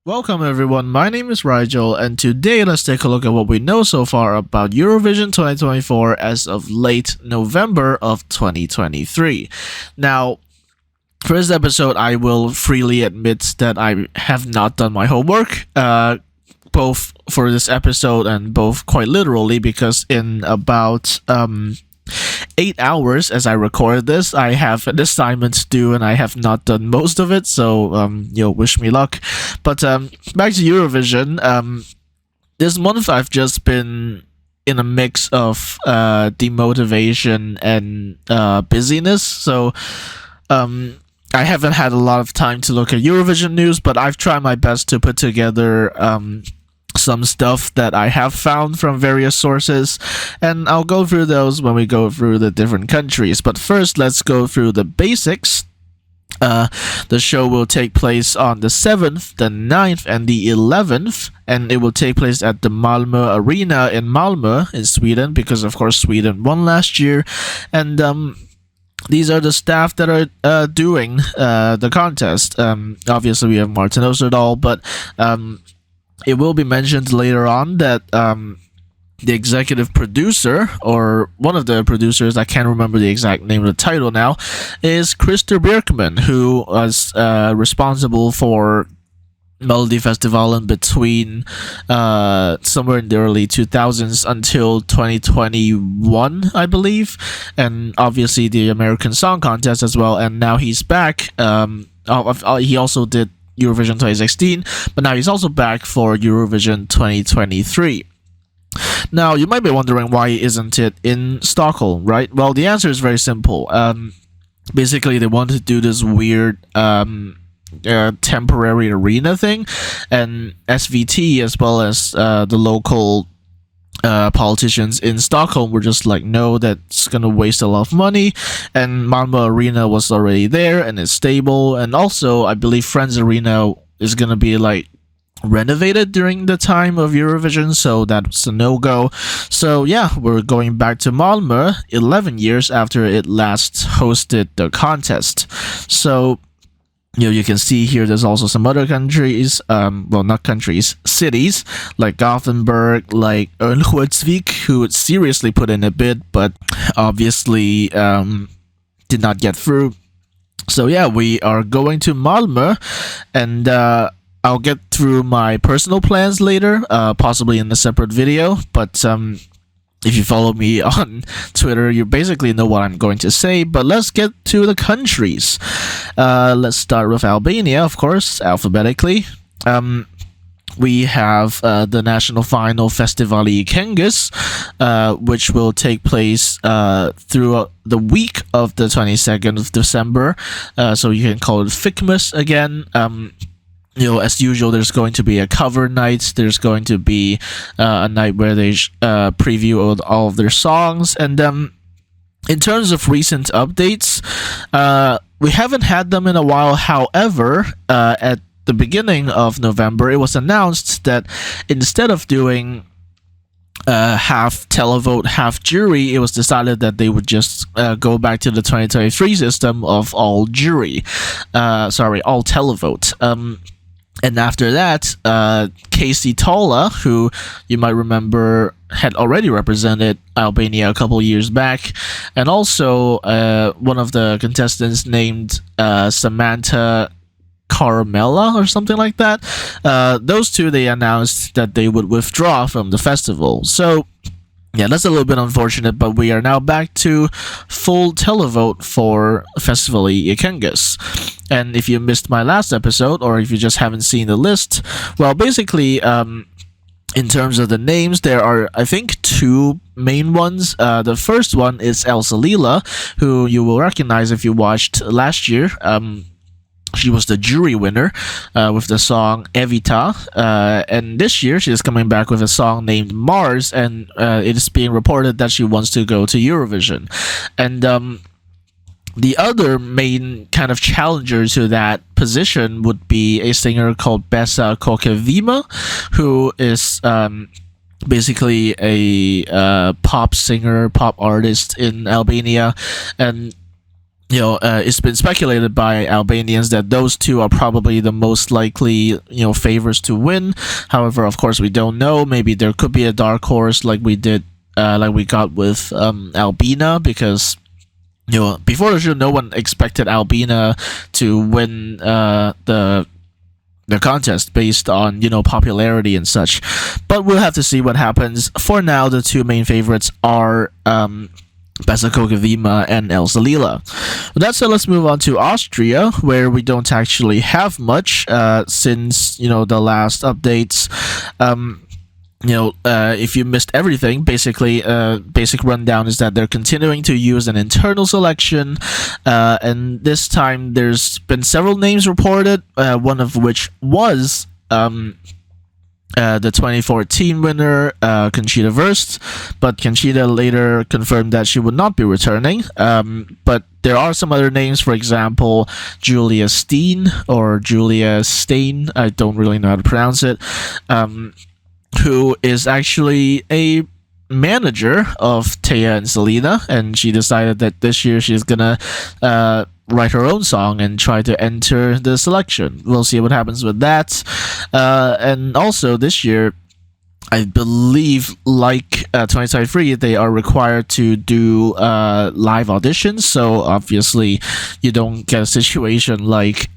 Welcome everyone, my name is Rigel, and today let's take a look at what we know so far about Eurovision 2024 as of late November of 2023. Now, for this episode, I will freely admit that I have not done my homework, both for this episode and both quite literally, because in about 8 hours as I record this, I have an assignment to do and I have not done most of it, so wish me luck. But back to Eurovision. This month I've just been in a mix of demotivation and busyness, so I haven't had a lot of time to look at Eurovision news, but I've tried my best to put together some stuff that I have found from various sources, and I'll go through those when we go through the different countries. But first, let's go through the basics. The show will take place on the 7th, the 9th, and the 11th, and it will take place at the Malmö Arena in Malmö in Sweden, because of course Sweden won last year. And these are the staff that are doing the contest. Obviously we have Martin Österdahl, but it will be mentioned later on that the executive producer, or one of the producers, I can't remember the exact name of the title now, is Christer Björkman, who was responsible for Melodifestivalen between somewhere in the early 2000s until 2021, I believe, and obviously the American Song Contest as well, and now he's back. He also did Eurovision 2016, but now he's also back for Eurovision 2023. Now, you might be wondering, why isn't it in Stockholm, right? Well, the answer is very simple. Basically, they want to do this weird temporary arena thing, and SVT, as well as the local politicians in Stockholm, were just like, no, that's gonna waste a lot of money. And Malmö Arena was already there and it's stable, and also I believe Friends Arena is gonna be like renovated during the time of Eurovision, so that's a no-go. So yeah, we're going back to Malmö 11 years after it last hosted the contest. So you can see here there's also some other countries, well, not countries, cities, like Gothenburg, like Örnsköldsvik, who seriously put in a bid, but obviously did not get through. So yeah, we are going to Malmö, and I'll get through my personal plans later, possibly in a separate video, but if you follow me on Twitter, you basically know what I'm going to say. But let's get to the countries. Let's start with Albania, of course, alphabetically. We have the national final Festivali Këngës, which will take place throughout the week of the 22nd of December. So you can call it Fikmus again. As usual, there's going to be a cover night. There's going to be a night where they preview all of their songs. And in terms of recent updates, we haven't had them in a while. However, at the beginning of November, it was announced that instead of doing half televote, half jury, it was decided that they would just go back to the 2023 system of all jury. All televote. And after that, Casey Tola, who you might remember had already represented Albania a couple years back, and also one of the contestants named Samantha Caramella or something like that. Those two, they announced that they would withdraw from the festival. So yeah, that's a little bit unfortunate, but we are now back to full televote for Festivali Këngës. And if you missed my last episode, or if you just haven't seen the list, well, basically, in terms of the names, there are, I think, two main ones. The first one is Elsa Lila, who you will recognize if you watched last year. She was the jury winner with the song Evita, and this year she is coming back with a song named Mars, and it is being reported that she wants to go to Eurovision. And the other main kind of challenger to that position would be a singer called Besa Kokevima, who is basically a pop singer, pop artist in Albania, and it's been speculated by Albanians that those two are probably the most likely, favors to win. However, of course, we don't know. Maybe there could be a dark horse like we did, like we got with Albina, because before the show, no one expected Albina to win the contest based on popularity and such. But we'll have to see what happens. For now, the two main favorites are Besakogavima and El Salila. With that said, let's move on to Austria, where we don't actually have much since the last updates. If you missed everything, basically, basic rundown is that they're continuing to use an internal selection, and this time there's been several names reported, one of which was the 2014 winner, Conchita Wurst, but Conchita later confirmed that she would not be returning. But there are some other names, for example, Julia Steen, or Julia Stain, I don't really know how to pronounce it, who is actually a manager of Taya and Selena, and she decided that this year she's gonna write her own song and try to enter the selection. We'll see what happens with that. And also this year, I believe, like 2023, they are required to do live auditions. So obviously, you don't get a situation like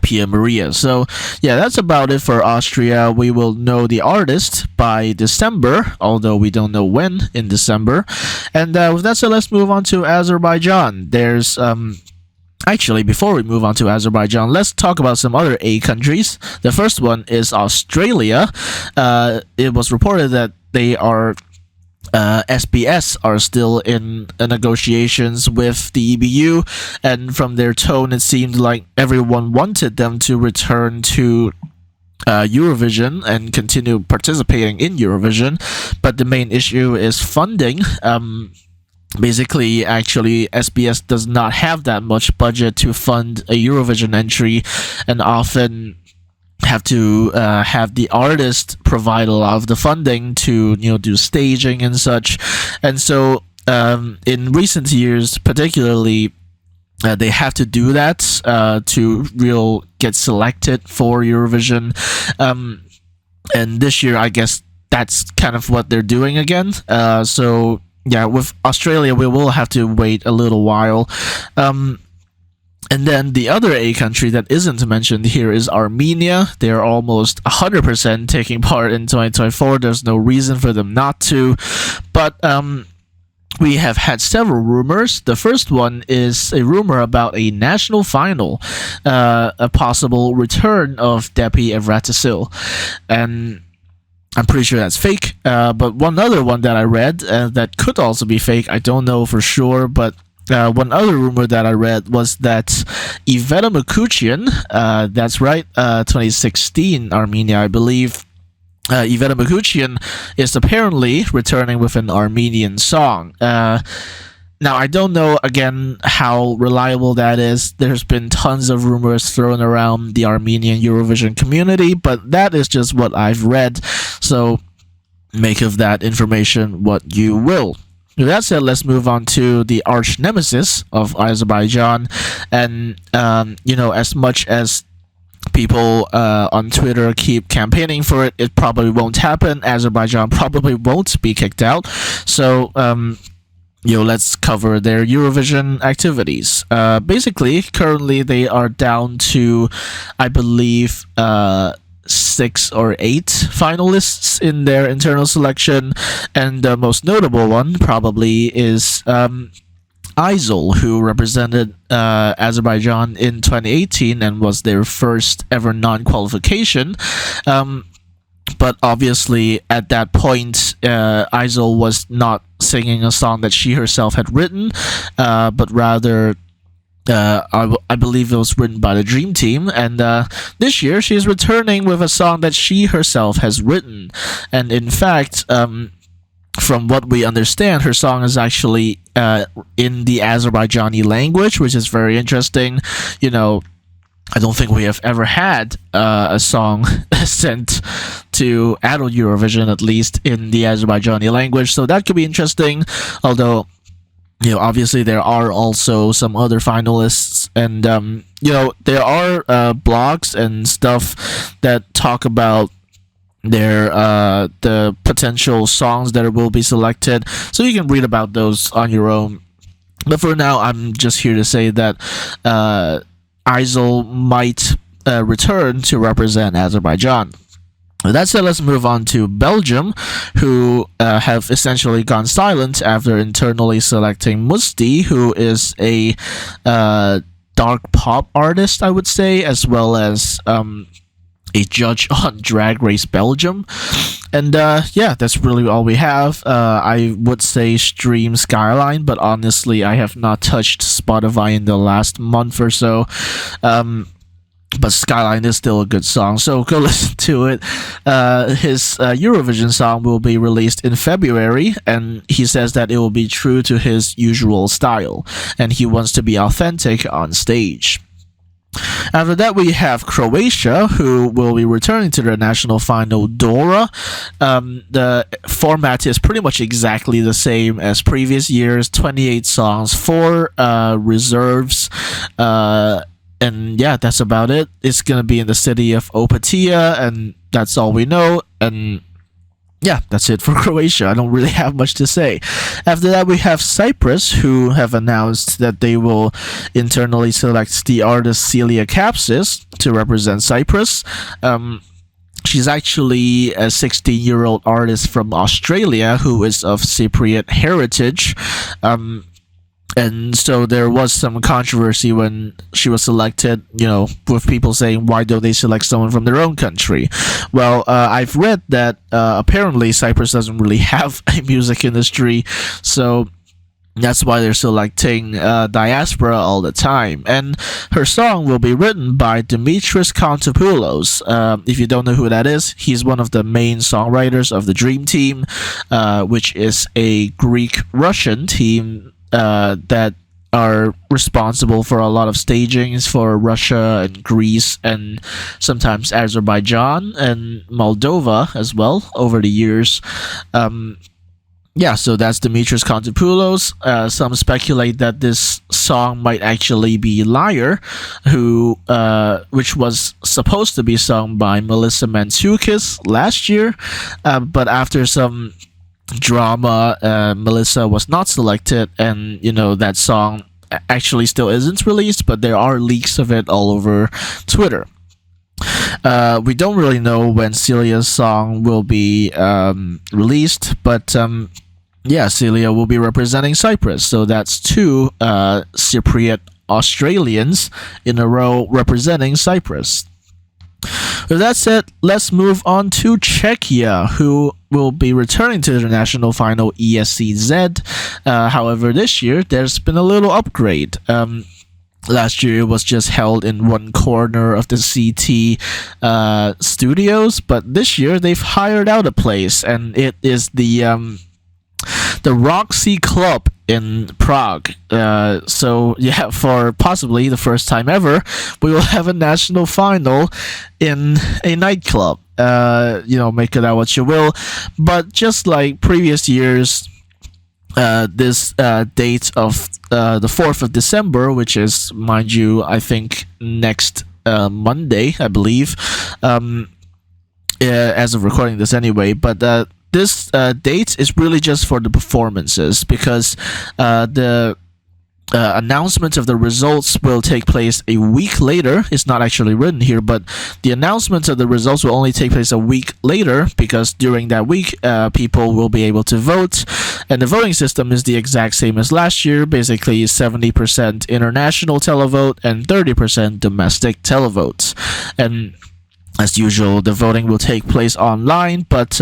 Pia Maria. So yeah, that's about it for Austria. We will know the artist by December, although we don't know when in December. And with that said, let's move on to Azerbaijan. There's actually, before we move on to Azerbaijan, let's talk about some other A countries. The first one is Australia. It was reported that they are SBS are still in negotiations with the EBU, and from their tone, it seemed like everyone wanted them to return to Eurovision and continue participating in Eurovision, but the main issue is funding. Basically, actually, SBS does not have that much budget to fund a Eurovision entry, and often have to have the artist provide a lot of the funding to do staging and such. And so in recent years particularly, they have to do that to get selected for Eurovision, and this year I guess that's kind of what they're doing again. So yeah, with Australia we will have to wait a little while. And then the other A country that isn't mentioned here is Armenia. They're almost 100% taking part in 2024. There's no reason for them not to. But we have had several rumors. The first one is a rumor about a national final, a possible return of Depi Evratissil. And I'm pretty sure that's fake. But one other one that I read that could also be fake, I don't know for sure, but one other rumor that I read was that Iveta Mukuchian, that's right, 2016 Armenia, I believe, Iveta Mukuchian is apparently returning with an Armenian song. Now, I don't know, again, how reliable that is. There's been tons of rumors thrown around the Armenian Eurovision community, but that is just what I've read, so make of that information what you will. With that said, let's move on to the arch nemesis of Azerbaijan. And as much as people on Twitter keep campaigning for it, it probably won't happen. Azerbaijan probably won't be kicked out. So let's cover their Eurovision activities. Basically, currently they are down to, I believe, 6 or 8 finalists in their internal selection, and the most notable one probably is Aysel, who represented Azerbaijan in 2018 and was their first ever non-qualification. But obviously, at that point, Aysel was not singing a song that she herself had written, but rather I believe it was written by the Dream Team, and this year she is returning with a song that she herself has written. And in fact, from what we understand, her song is actually in the Azerbaijani language, which is very interesting. I don't think we have ever had a song sent to adult Eurovision, at least in the Azerbaijani language, so that could be interesting. Although Obviously there are also some other finalists, and there are blogs and stuff that talk about the potential songs that will be selected, so you can read about those on your own. But for now, I'm just here to say that Isol might return to represent Azerbaijan. With that said, let's move on to Belgium, who have essentially gone silent after internally selecting Musti, who is a dark pop artist, I would say, as well as a judge on Drag Race Belgium. And yeah, that's really all we have. I would say stream Skyline, but honestly, I have not touched Spotify in the last month or so. But Skyline is still a good song, so go listen to it. His Eurovision song will be released in February, and he says that it will be true to his usual style, and he wants to be authentic on stage. After that, we have Croatia, who will be returning to their national final Dora. The format is pretty much exactly the same as previous years: 28 songs, 4 reserves. And yeah, that's about it. It's gonna be in the city of Opatia, and that's all we know. And yeah, that's it for Croatia. I don't really have much to say. After that, we have Cyprus, who have announced that they will internally select the artist Celia Capsis to represent Cyprus. She's actually a 16-year-old artist from Australia who is of Cypriot heritage. And so there was some controversy when she was selected, with people saying, why don't they select someone from their own country? Well, I've read that apparently Cyprus doesn't really have a music industry, so that's why they're selecting diaspora all the time. And her song will be written by Dimitris Kontopoulos. If you don't know who that is, he's one of the main songwriters of the Dream Team, which is a Greek-Russian team that are responsible for a lot of stagings for Russia and Greece and sometimes Azerbaijan and Moldova as well over the years. Yeah, so that's Dimitris Kontopoulos. Some speculate that this song might actually be Liar, which was supposed to be sung by Melissa Mantzoukas last year, but after some drama, Melissa was not selected, and that song actually still isn't released, but there are leaks of it all over Twitter. We don't really know when Celia's song will be released, but yeah, Celia will be representing Cyprus, so that's 2 Cypriot Australians in a row representing Cyprus. With that said, let's move on to Czechia, who will be returning to the national final ESCZ. However, this year there's been a little upgrade. Last year it was just held in one corner of the CT studios, but this year they've hired out a place, and it is the Roxy Club in Prague. So yeah, for possibly the first time ever, we will have a national final in a nightclub. Make it out what you will, but just like previous years, this date of the 4th of December, which is, mind you, I think next Monday, I believe, as of recording this anyway, but this date is really just for the performances, because the announcement of the results will take place a week later. It's not actually written here, but the announcement of the results will only take place a week later, because during that week, people will be able to vote, and the voting system is the exact same as last year, basically 70% international televote and 30% domestic televotes. And as usual, the voting will take place online, but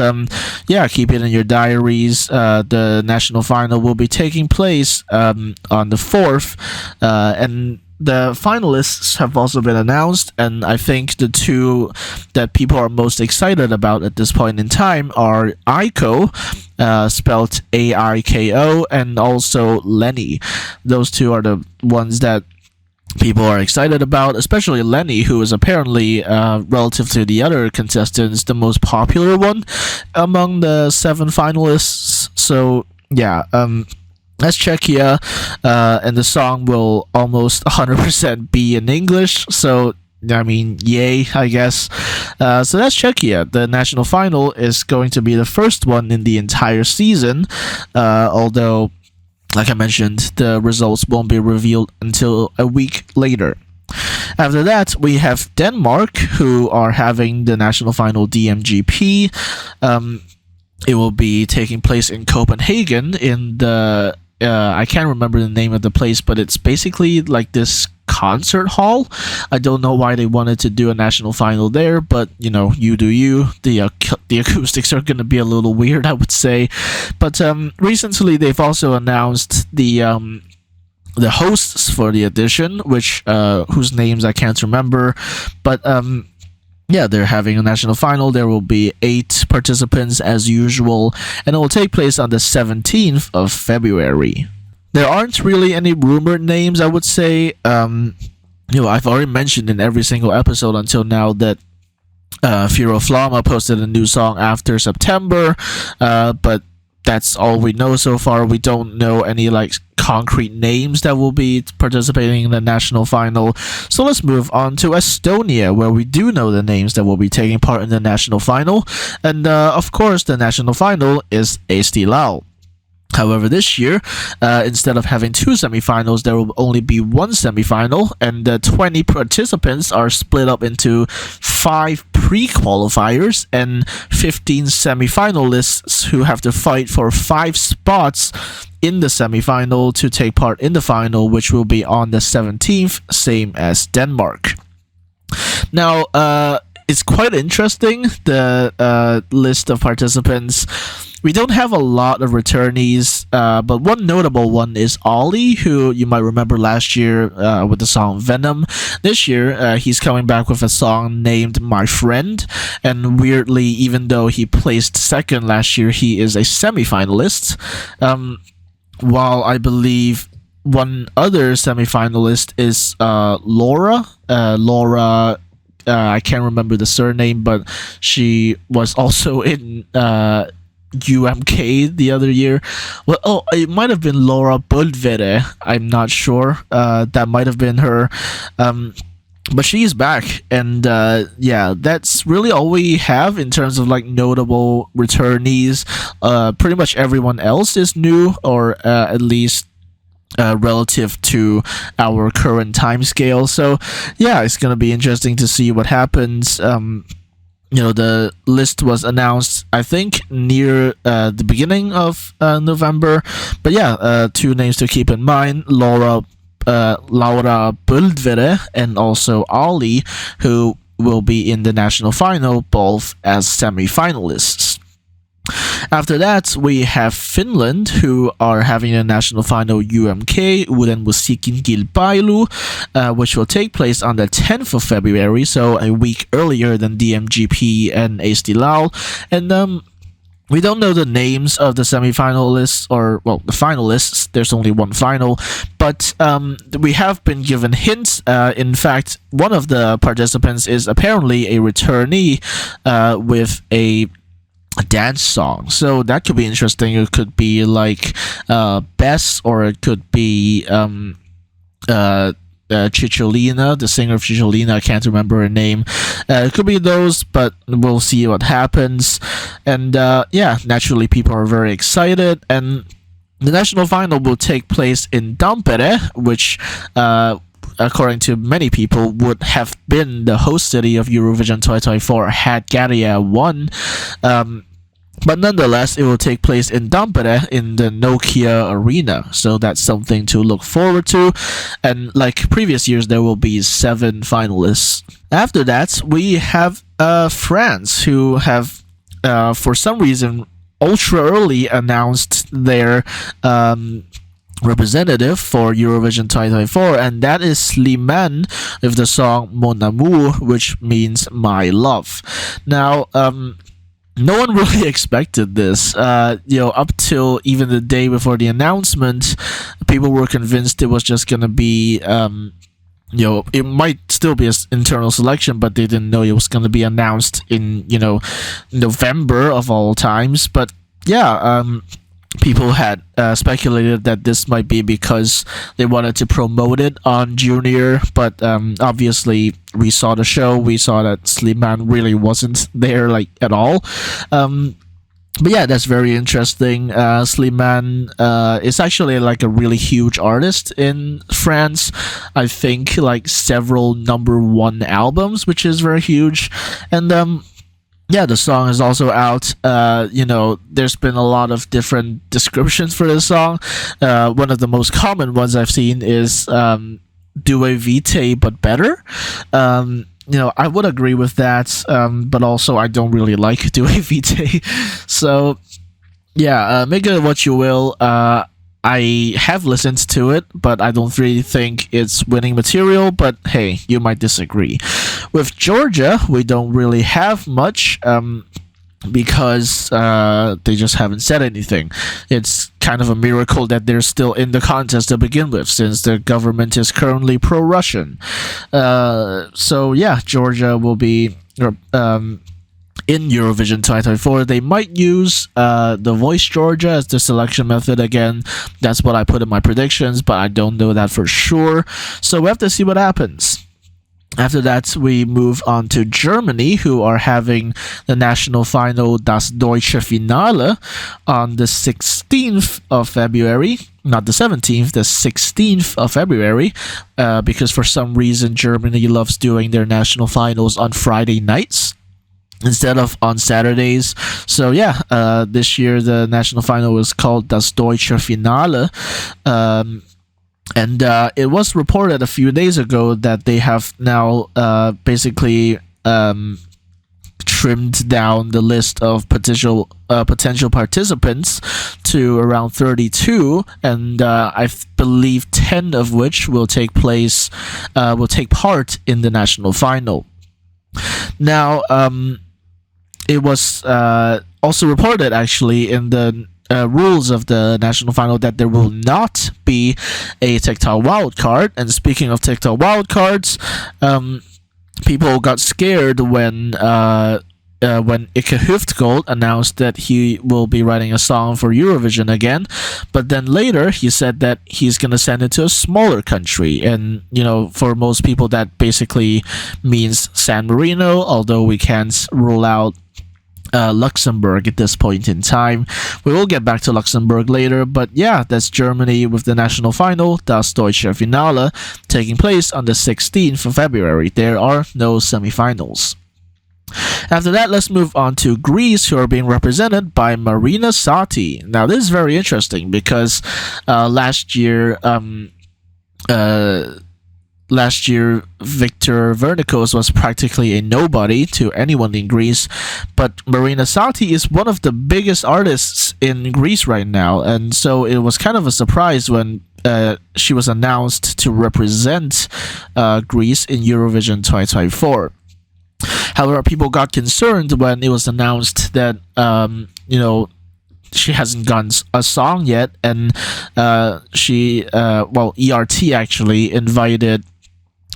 yeah, keep it in your diaries. The national final will be taking place on the 4th, and the finalists have also been announced, and I think the 2 that people are most excited about at this point in time are Aiko, spelled Aiko, and also Lenny. Those 2 are the ones that people are excited about, especially Lenny, who is apparently, relative to the other contestants, the most popular one among the 7 finalists. So yeah, That's Czechia, and the song will almost 100% be in English. So I mean, yay, I guess. So that's Czechia. The national final is going to be the first one in the entire season, although, like I mentioned, the results won't be revealed until a week later. After that, we have Denmark, who are having the national final DMGP. It will be taking place in Copenhagen in the I can't remember the name of the place, but it's basically like this concert hall. I don't know why they wanted to do a national final there, but you do you. The acoustics are going to be a little weird, I would say. But recently they've also announced the hosts for the edition, which whose names I can't remember, but yeah, they're having a national final. There will be 8 participants as usual, and it will take place on the 17th of February. There aren't really any rumored names, I would say. I've already mentioned in every single episode until now that Firo Flama posted a new song after September, but that's all we know so far. We don't know any concrete names that will be participating in the national final. So let's move on to Estonia, where we do know the names that will be taking part in the national final. And of course, the national final is escplus. However, this year, instead of having 2 semifinals, there will only be 1 semifinal, and the 20 participants are split up into 5 pre-qualifiers and 15 semifinalists who have to fight for 5 spots in the semifinal to take part in the final, which will be on the 17th, same as Denmark. Now, it's quite interesting, the list of participants. We don't have a lot of returnees, but one notable one is Ollie, who you might remember last year with the song Venom. This year, he's coming back with a song named My Friend, and weirdly, even though he placed second last year, he is a semi-finalist. While I believe one other semi-finalist is Laura. I can't remember the surname, but she was also in UMK the other year. Well, it might have been Laura Böldvere. I'm not sure. That might have been her. But she's back, and yeah, that's really all we have in terms of notable returnees. Pretty much everyone else is new, or at least relative to our current time scale. So yeah, it's gonna be interesting to see what happens. The list was announced, I think, near the beginning of November. But yeah, 2 names to keep in mind: Laura Böldvere and also Ali, who will be in the national final, both as semi-finalists. After that, we have Finland, who are having a national final UMK, Uuden Musiikin Kilpailu, which will take place on the 10th of February, so a week earlier than DMGP and escplus. And we don't know the names of the semi-finalists, or, well, the finalists. There's only one final, but we have been given hints. In fact, one of the participants is apparently a returnee with a dance song, so that could be interesting. It could be Bess, or it could be Cicciolina, the singer of Cicciolina. I can't remember her name. It could be those, but we'll see what happens. And yeah, naturally people are very excited, and the national final will take place in Tampere, which according to many people would have been the host city of Eurovision 2024 had Gaia won. But nonetheless, it will take place in Tampere in the Nokia Arena, so that's something to look forward to. And like previous years, there will be 7 finalists. After that, we have France, who have, for some reason, ultra early announced their representative for Eurovision 2024, and that is Slimane with the song Mon Amour, which means my love. Now, no one really expected this. Up till even the day before the announcement, people were convinced it was just gonna be, it might still be an internal selection, but they didn't know it was gonna be announced in, November of all times. But yeah, people had speculated that this might be because they wanted to promote it on Junior, but obviously we saw the show, we saw that Sleepman really wasn't there like at all. But yeah, that's very interesting. Sleepman is actually like a really huge artist in France. I think like several number one albums, which is very huge. And yeah, the song is also out. There's been a lot of different descriptions for this song. One of the most common ones I've seen is Due Vitae but better. I would agree with that, but also I don't really like Due Vitae. So yeah, make it what you will. I have listened to it, but I don't really think it's winning material. But hey, you might disagree. With Georgia, we don't really have much because they just haven't said anything. It's kind of a miracle that they're still in the contest to begin with, since the government is currently pro-Russian. So yeah, Georgia will be in Eurovision 2024. They might use the Voice Georgia as the selection method again. That's what I put in my predictions, but I don't know that for sure. So we have to see what happens. After that, we move on to Germany, who are having the national final Das Deutsche Finale on the 16th of February. Not the 17th, the 16th of February, because for some reason Germany loves doing their national finals on Friday nights instead of on Saturdays. So yeah, this year the national final was called Das Deutsche Finale. And it was reported a few days ago that they have now basically trimmed down the list of potential participants to around 32, and I believe 10 of which will take part in the national final. Now, it was also reported actually in the rules of the national final that there will not be a TikTok wildcard. And speaking of TikTok wildcards, people got scared when Ike Hüftgold announced that he will be writing a song for Eurovision again, but then later he said that he's gonna send it to a smaller country, and for most people that basically means San Marino, although we can't rule out Luxembourg at this point in time. We will get back to Luxembourg later, but yeah, that's Germany with the national final, Das Deutsche Finale, taking place on the 16th of February. There are no semifinals. After that, let's move on to Greece, who are being represented by Marina Sati. Now, this is very interesting because last year, Victor Vernikos was practically a nobody to anyone in Greece, but Marina Sati is one of the biggest artists in Greece right now, and so it was kind of a surprise when she was announced to represent Greece in Eurovision 2024. However, people got concerned when it was announced that she hasn't gotten a song yet, and ERT actually invited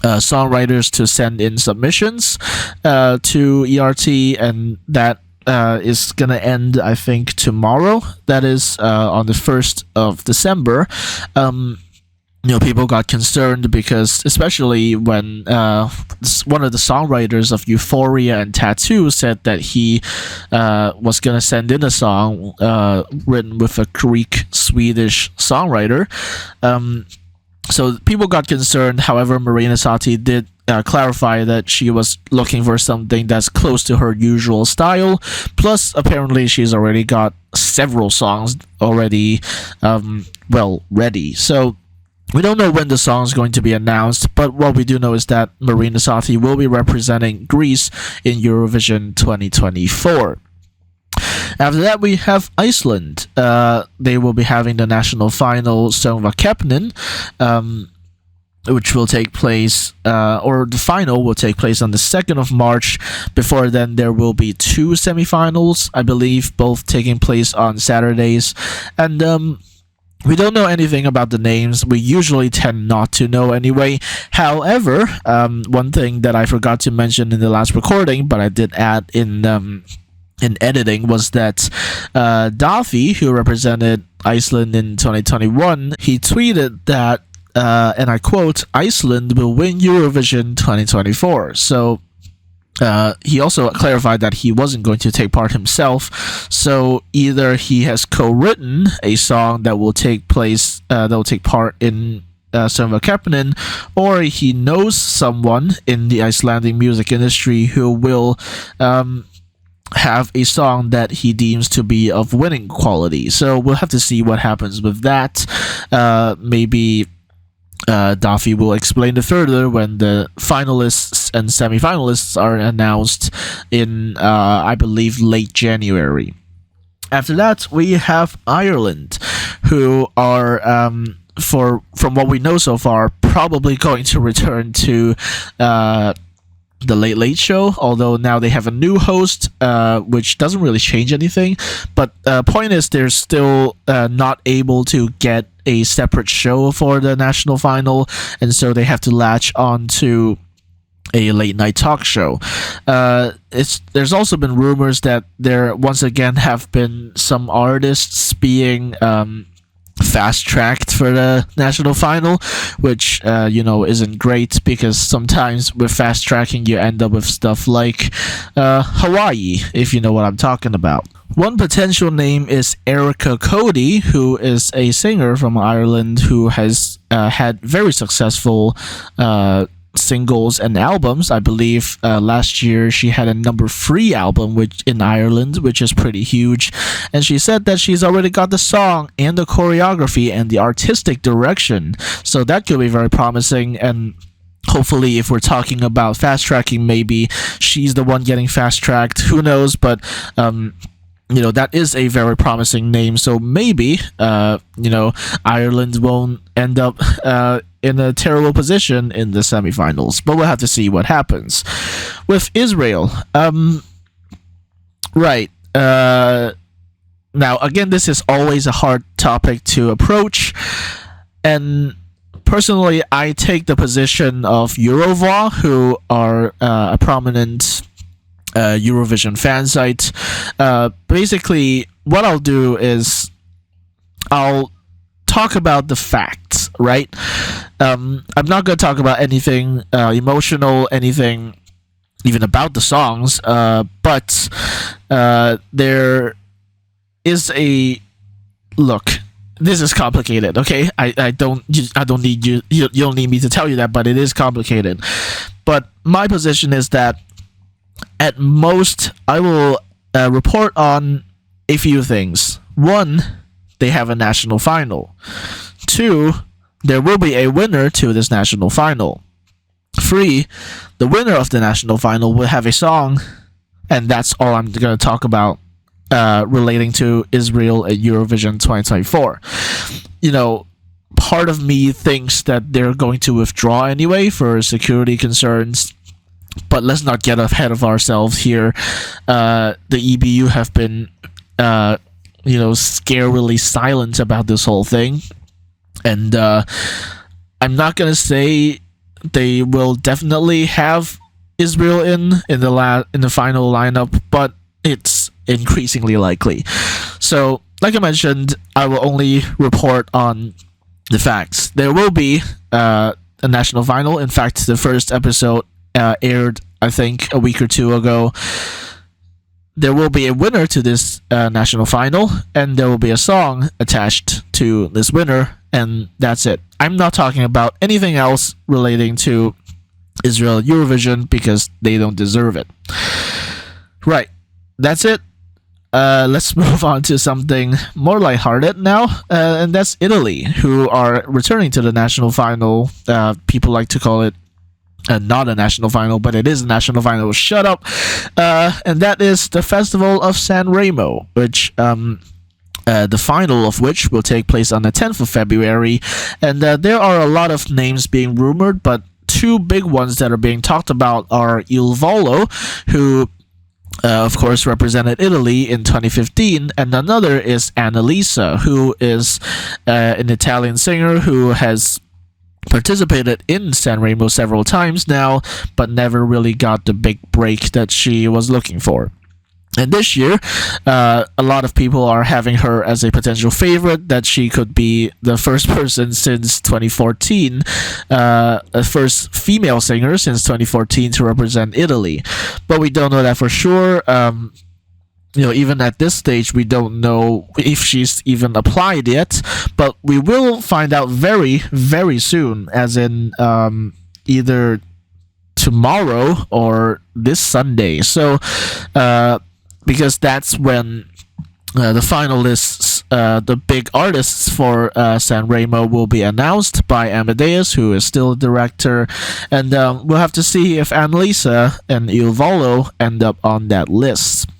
songwriters to send in submissions to ERT, and that is gonna end, I think, tomorrow. That is on the 1st of December. People got concerned because, especially when one of the songwriters of Euphoria and Tattoo said that he was gonna send in a song written with a Greek-Swedish songwriter. So people got concerned. However, Marina Sati did clarify that she was looking for something that's close to her usual style. Plus, apparently, she's already got several songs already, ready. So we don't know when the song is going to be announced, but what we do know is that Marina Sati will be representing Greece in Eurovision 2024. After that, we have Iceland. They will be having the national final, Söngvakeppnin, which will take place, or the final will take place on the 2nd of March. Before then, there will be 2 semifinals, I believe, both taking place on Saturdays. And we don't know anything about the names. We usually tend not to know anyway. However, one thing that I forgot to mention in the last recording, but I did add in in editing was that Dafi, who represented Iceland in 2021, he tweeted that, and I quote, "Iceland will win Eurovision 2024." So he also clarified that he wasn't going to take part himself. So either he has co-written a song that will take part in Summer Kapanen, or he knows someone in the Icelandic music industry who will have a song that he deems to be of winning quality. So we'll have to see what happens with that. Maybe Dafi will explain it further when the finalists and semi-finalists are announced in, I believe, late January. After that, we have Ireland, who are, from what we know so far, probably going to return to the Late Late Show, although now they have a new host, which doesn't really change anything. But point is, they're still not able to get a separate show for the national final, and so they have to latch on to a late night talk show. There's also been rumors that there once again have been some artists being fast tracked for the national final, which isn't great, because sometimes with fast tracking you end up with stuff like Hawaii, if you know what I'm talking about. One potential name is Erica Cody, who is a singer from Ireland who has had very successful singles and albums. I believe last year she had a number 3 album in Ireland, which is pretty huge, and she said that she's already got the song and the choreography and the artistic direction, so that could be very promising. And hopefully, if we're talking about fast tracking, maybe she's the one getting fast tracked, who knows. But that is a very promising name, so maybe Ireland won't end up in a terrible position in the semifinals, but we'll have to see what happens. With Israel, right, now again, this is always a hard topic to approach, and personally I take the position of Eurovoix, who are a prominent Eurovision fan site. Basically, what I'll do is I'll talk about the facts, right? I'm not going to talk about anything emotional, anything even about the songs, but there is a look. This is complicated, okay? I don't need you don't need me to tell you that, but it is complicated. But my position is that at most I will report on a few things. 1, they have a national final. 2, there will be a winner to this national final. 3, the winner of the national final will have a song, and that's all I'm going to talk about relating to Israel at Eurovision 2024. Part of me thinks that they're going to withdraw anyway for security concerns, but let's not get ahead of ourselves here. The EBU have been scarily silent about this whole thing, and I'm not gonna say they will definitely have Israel in the final lineup, but it's increasingly likely. So, like I mentioned, I will only report on the facts. There will be a national final. In fact, the first episode aired, I think, a week or 2 ago. There will be a winner to this national final, and there will be a song attached to this winner, and that's it. I'm not talking about anything else relating to Israel Eurovision, because they don't deserve it. Right, that's it. Let's move on to something more lighthearted now, and that's Italy, who are returning to the national final. People like to call it not a national final, but it is a national final. Shut up. And that is the Festival of San Remo, which the final of which will take place on the 10th of February. And there are a lot of names being rumored, but 2 big ones that are being talked about are Il Volo, who of course represented Italy in 2015, and another is Annalisa, who is an Italian singer who has participated in San Remo several times now, but never really got the big break that she was looking for. And this year, a lot of people are having her as a potential favorite, that she could be the first person since 2014, a first female singer since 2014 to represent Italy. But we don't know that for sure. Even at this stage, we don't know if she's even applied yet, but we will find out very, very soon, as in either tomorrow or this Sunday. So, because that's when the finalists, the big artists for Sanremo, will be announced by Amadeus, who is still the director, and we'll have to see if Annalisa and Il Volo end up on that list.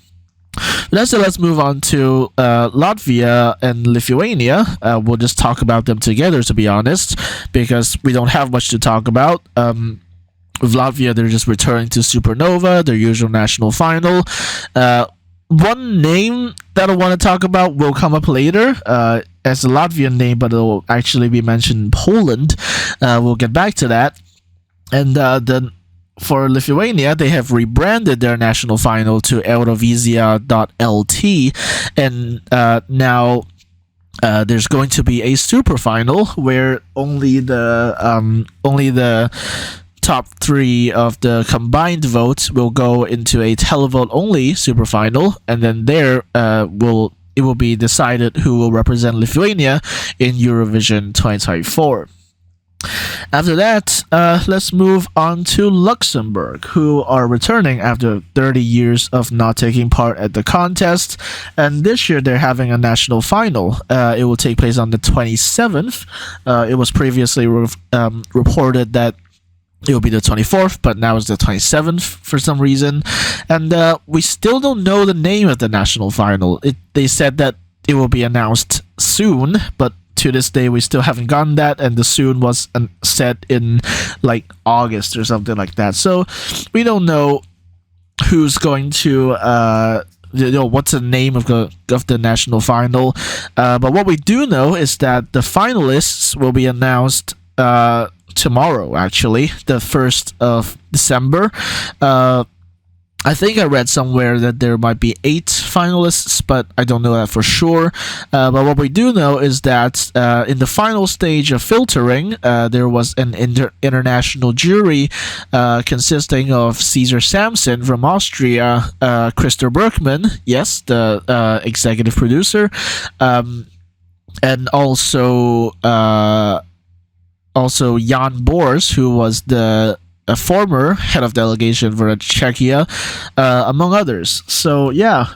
Let's move on to Latvia and Lithuania. We'll just talk about them together, to be honest, because we don't have much to talk about. With Latvia, they're just returning to Supernova, their usual national final. One name that I want to talk about will come up later as a Latvian name, but it will actually be mentioned in Poland. We'll get back to that. And then for Lithuania, they have rebranded their national final to Eurovisia.lt, and now there's going to be a super final where only the top three of the combined votes will go into a televote only super final, and then it will be decided who will represent Lithuania in Eurovision 2024. After that, let's move on to Luxembourg, who are returning after 30 years of not taking part at the contest. And this year, they're having a national final. It will take place on the 27th. It was previously reported that it will be the 24th, but now it's the 27th for some reason. And we still don't know the name of the national final. They said that it will be announced soon, but to this day, we still haven't gotten that, and the soon was set in like August or something like that. So we don't know who's going to, what's the name of the national final. But what we do know is that the finalists will be announced tomorrow, actually, the 1st of December. I think I read somewhere that there might be 8 finalists, but I don't know that for sure. But what we do know is that in the final stage of filtering, there was an international jury consisting of Caesar Samson from Austria, Christer Bergman, yes, the executive producer, and also Jan Bors, who was a former head of delegation for Czechia, among others. So yeah,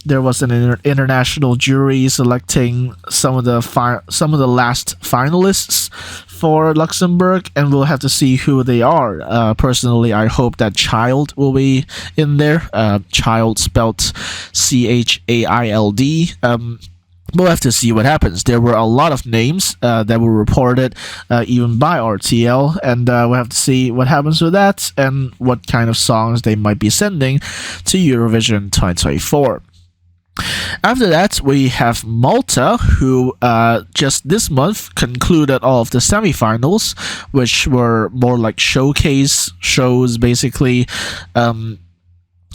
there was an international jury selecting some of the last finalists for Luxembourg, and we'll have to see who they are. Personally, I hope that Child will be in there. Child spelt Child. We'll have to see what happens. There were a lot of names that were reported, even by RTL, and we'll have to see what happens with that and what kind of songs they might be sending to Eurovision 2024. After that, we have Malta, who just this month concluded all of the semifinals, which were more like showcase shows, basically.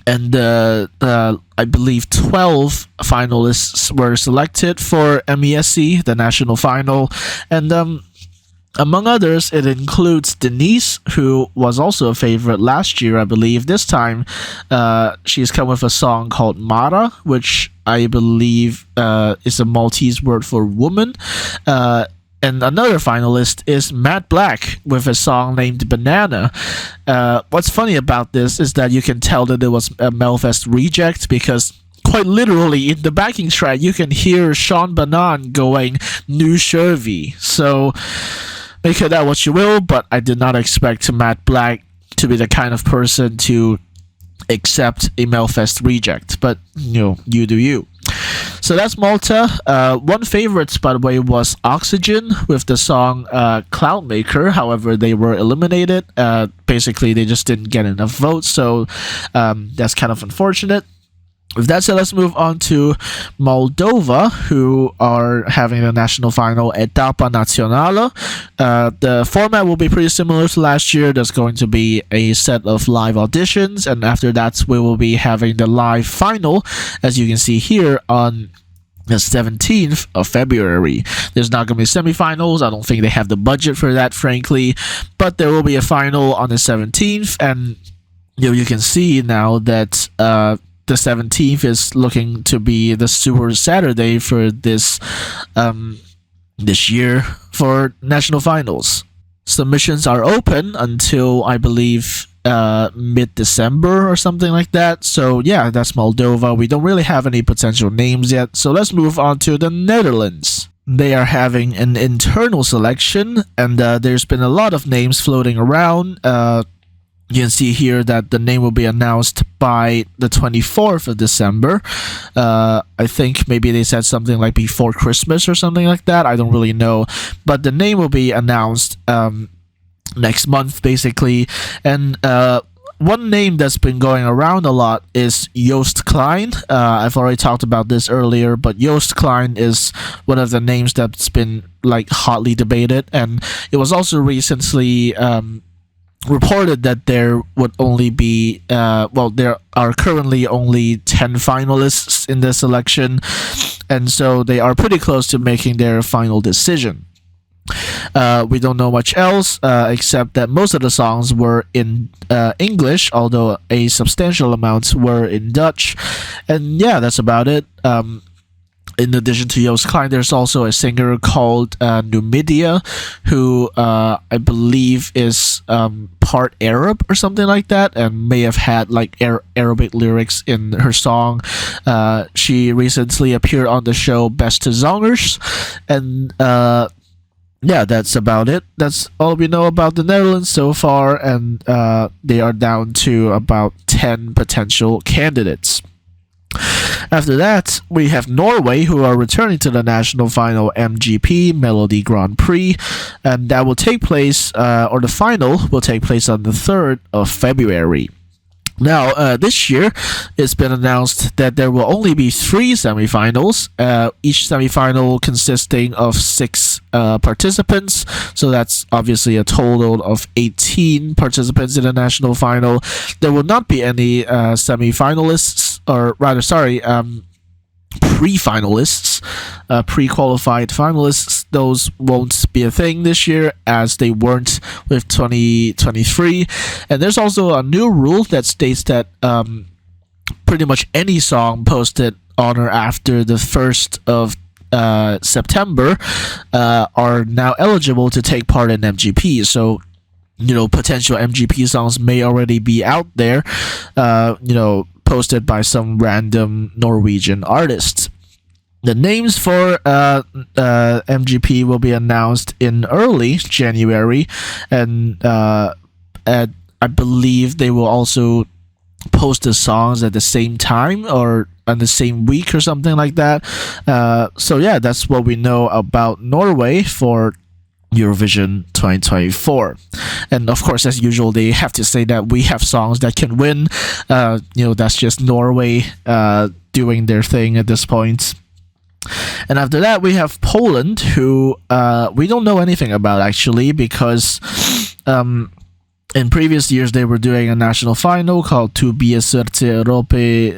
And I believe 12 finalists were selected for MESC, the national final, and among others, it includes Denise, who was also a favorite last year, I believe. This time, she's come with a song called Mara, which I believe is a Maltese word for woman. And another finalist is Matt Black with a song named Banana. What's funny about this is that you can tell that it was a Melfest reject, because quite literally in the backing track you can hear Sean Banan going "Nu Shervy." So make of that what you will, but I did not expect Matt Black to be the kind of person to accept a Melfest reject. But you do you. So that's Malta. One favorite, by the way, was Oxygen with the song Cloudmaker. However, they were eliminated. Basically, they just didn't get enough votes, so that's kind of unfortunate. With that said, let's move on to Moldova, who are having the national final Etapa Națională. The format will be pretty similar to last year. There's going to be a set of live auditions, and after that, we will be having the live final, as you can see here, on the 17th of February. There's not going to be semifinals. I don't think they have the budget for that, frankly, but there will be a final on the 17th, and you can see now that the 17th is looking to be the Super Saturday for this year for national finals. Submissions are open until, I believe, mid-December or something like that. So yeah, that's Moldova. We don't really have any potential names yet. So let's move on to the Netherlands. They are having an internal selection, and there's been a lot of names floating around. You can see here that the name will be announced by the 24th of December. I think maybe they said something like before Christmas or something like that. I don't really know. But the name will be announced next month, basically. And one name that's been going around a lot is Joost Klein. I've already talked about this earlier, but Joost Klein is one of the names that's been like hotly debated. And it was also recently reported that there would only be there are currently only 10 finalists in the selection, and so they are pretty close to making their final decision. We don't know much else except that most of the songs were in English, although a substantial amount were in Dutch, and yeah, that's about it. In addition to Joost Klein, there's also a singer called Numidia, who I believe is part Arab or something like that, and may have had like Arabic lyrics in her song. She recently appeared on the show Best to Zongers, and yeah, that's about it. That's all we know about the Netherlands so far, and they are down to about 10 potential candidates. After that, we have Norway, who are returning to the national final MGP, Melody Grand Prix, and that will take place, or the final will take place on the 3rd of February. Now, this year, it's been announced that there will only be 3 semifinals, each semifinal consisting of 6 participants. So that's obviously a total of 18 participants in the national final. There will not be any semifinalists, or rather, sorry, pre-finalists, pre-qualified finalists. Those won't be a thing this year, as they weren't with 2023. And there's also a new rule that states that pretty much any song posted on or after the 1st of September are now eligible to take part in MGP. So potential MGP songs may already be out there, posted by some random Norwegian artists. The names for MGP will be announced in early January, and I believe they will also post the songs at the same time or on the same week or something like that. So yeah, that's what we know about Norway for Eurovision 2024. And of course, as usual, they have to say that we have songs that can win. That's just Norway doing their thing at this point. And after that, we have Poland, who we don't know anything about, actually, because in previous years they were doing a national final called Tu bije serce Europy,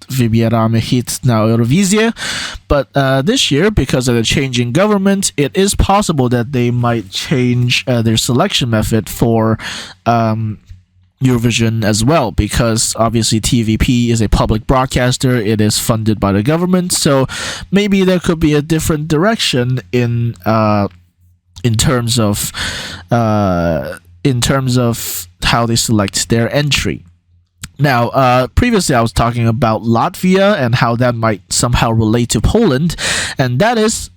wybieramy hit na Eurowizję. But this year, because of the changing government, it is possible that they might change their selection method for Eurovision as well, because obviously TVP is a public broadcaster. It is funded by the government, so maybe there could be a different direction in terms of how they select their entry. Now, previously I was talking about Latvia and how that might somehow relate to Poland, and that is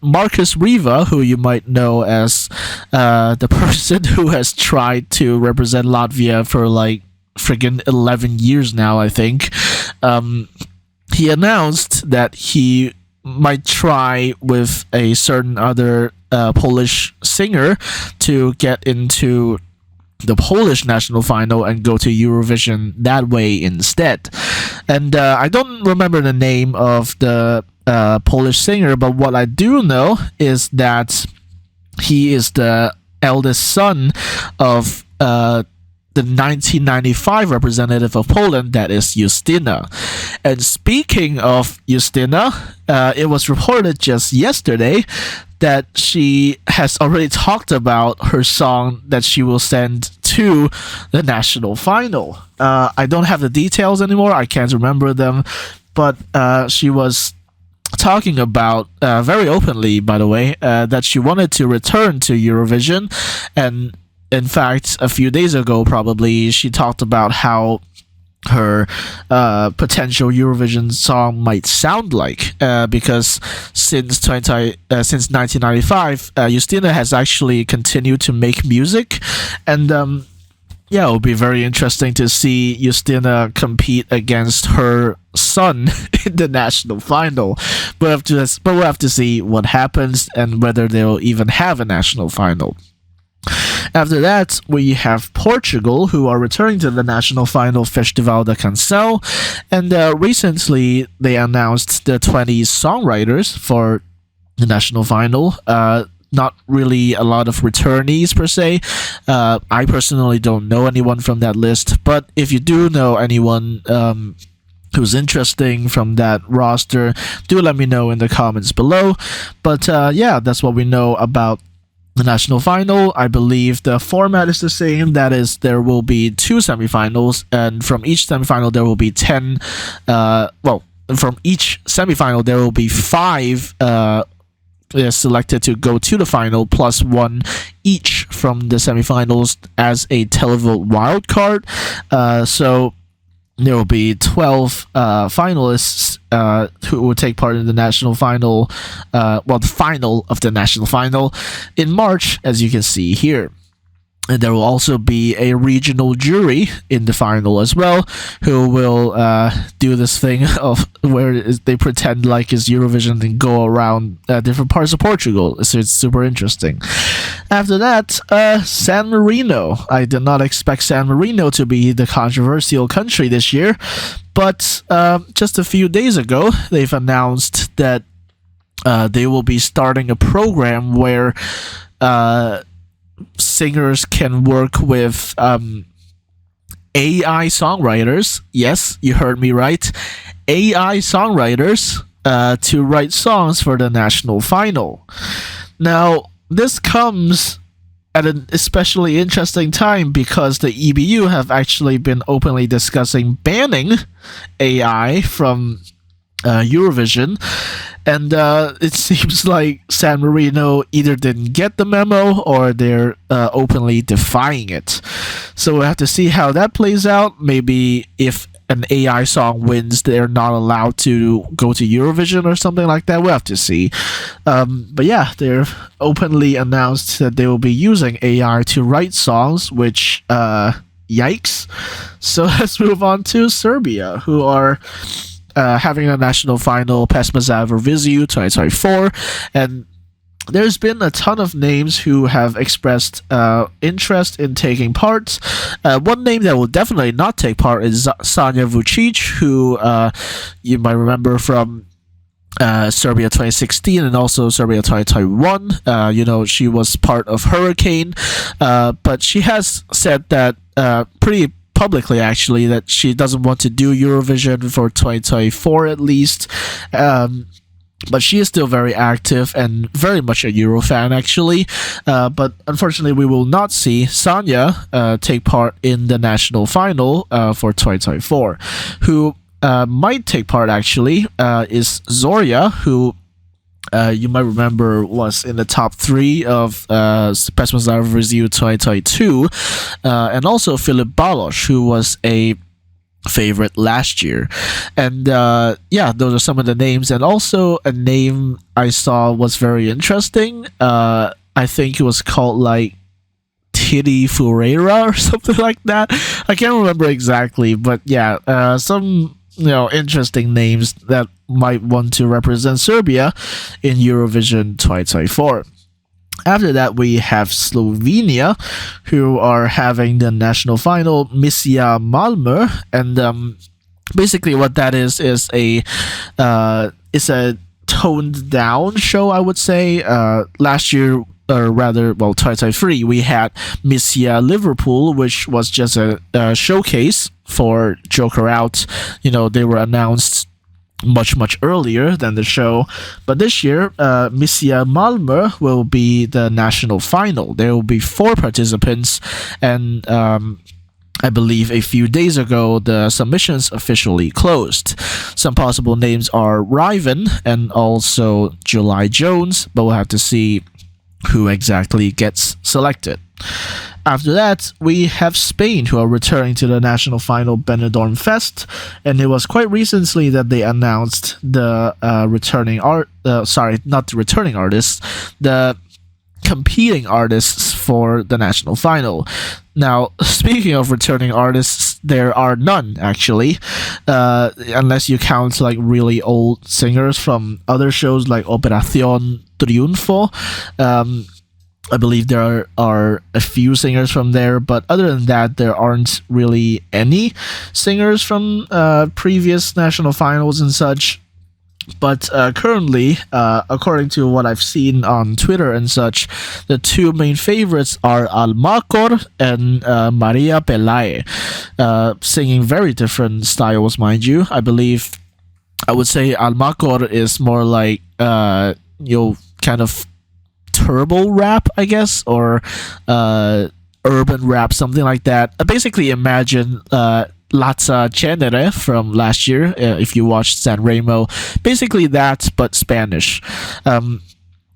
Markus Riva, who you might know as the person who has tried to represent Latvia for like friggin' 11 years now, I think. He announced that he might try with a certain other Polish singer to get into the Polish national final and go to Eurovision that way instead. And I don't remember the name of the Polish singer, but what I do know is that he is the eldest son of the 1995 representative of Poland, that is Justyna. And speaking of Justyna, it was reported just yesterday that she has already talked about her song that she will send to the national final. I don't have the details anymore, I can't remember them, but she was talking about very openly, by the way, that she wanted to return to Eurovision. And in fact, a few days ago, probably, she talked about how her potential Eurovision song might sound like, because since 1995, Justyna has actually continued to make music, and yeah, it will be very interesting to see Justyna compete against her son in the national final. But we'll have to see what happens and whether they'll even have a national final. After that, we have Portugal, who are returning to the national final Festival da Canção, and recently they announced the 20 songwriters for the national final. Not really a lot of returnees per se. I personally don't know anyone from that list, but if you do know anyone who's interesting from that roster, do let me know in the comments below. But yeah, that's what we know about the national final. I believe the format is the same. That is, there will be 2 semifinals, and from each semifinal there will be 10. From each semifinal there will be 5 selected to go to the final, plus 1 each from the semifinals as a televote wild card. So there will be 12 finalists who will take part in the national final, the final of the national final in March, as you can see here. And there will also be a regional jury in the final as well, who will do this thing of where they pretend like it's Eurovision and go around different parts of Portugal. So it's super interesting. After that, San Marino. I did not expect San Marino to be the controversial country this year, but just a few days ago, they've announced that they will be starting a program where singers can work with AI songwriters. Yes, you heard me right. AI songwriters to write songs for the national final. Now, this comes at an especially interesting time because the EBU have actually been openly discussing banning AI from Eurovision, and it seems like San Marino either didn't get the memo or they're openly defying it. So we'll have to see how that plays out. Maybe if an AI song wins, they're not allowed to go to Eurovision or something like that. We'll have to see. But yeah, they've openly announced that they will be using AI to write songs, which yikes. So let's move on to Serbia, who are having a national final, Pesma za Eurovision 2024, and there's been a ton of names who have expressed interest in taking part. One name that will definitely not take part is Sanja Vucic, who you might remember from Serbia 2016 and also Serbia 2021. She was part of Hurricane, but she has said that pretty publicly, actually, that she doesn't want to do Eurovision for 2024 at least. But she is still very active and very much a Euro fan, actually. But unfortunately, we will not see Sanja take part in the national final for 2024. Who might take part, actually, is Zoria, who you might remember was in the top 3 of Pesma za Eurovision 2022. And also Filip Balos, who was a favorite last year. And yeah, those are some of the names. And also a name I saw was very interesting. I think it was called like Titi Fureira or something like that. I can't remember exactly, but yeah, some interesting names that might want to represent Serbia in Eurovision 2024. After that, we have Slovenia, who are having the national final, Misja Malmö, and basically what that is a toned down show, I would say. Last year, or rather, well, 2023, we had Misja Liverpool, which was just a showcase for Joker Out. They were announced much earlier than the show, but this year Misja Malmö will be the national final. There will be 4 participants, and I believe a few days ago the submissions officially closed. Some possible names are Riven and also July Jones, but we'll have to see who exactly gets selected. After that, we have Spain, who are returning to the national final Benidorm Fest, and it was quite recently that they announced the the competing artists for the national final. Now, speaking of returning artists, there are none actually, unless you count like really old singers from other shows like Operación Triunfo. I believe there are a few singers from there, but other than that, there aren't really any singers from previous national finals and such. But currently, according to what I've seen on Twitter and such, the 2 main favorites are Almacor and Maria Pelae, singing very different styles, mind you. I would say Almacor is more like kind of turbo rap, I guess, or urban rap, something like that. Basically, imagine Latza Chenere from last year, if you watched Sanremo. Basically that, but Spanish.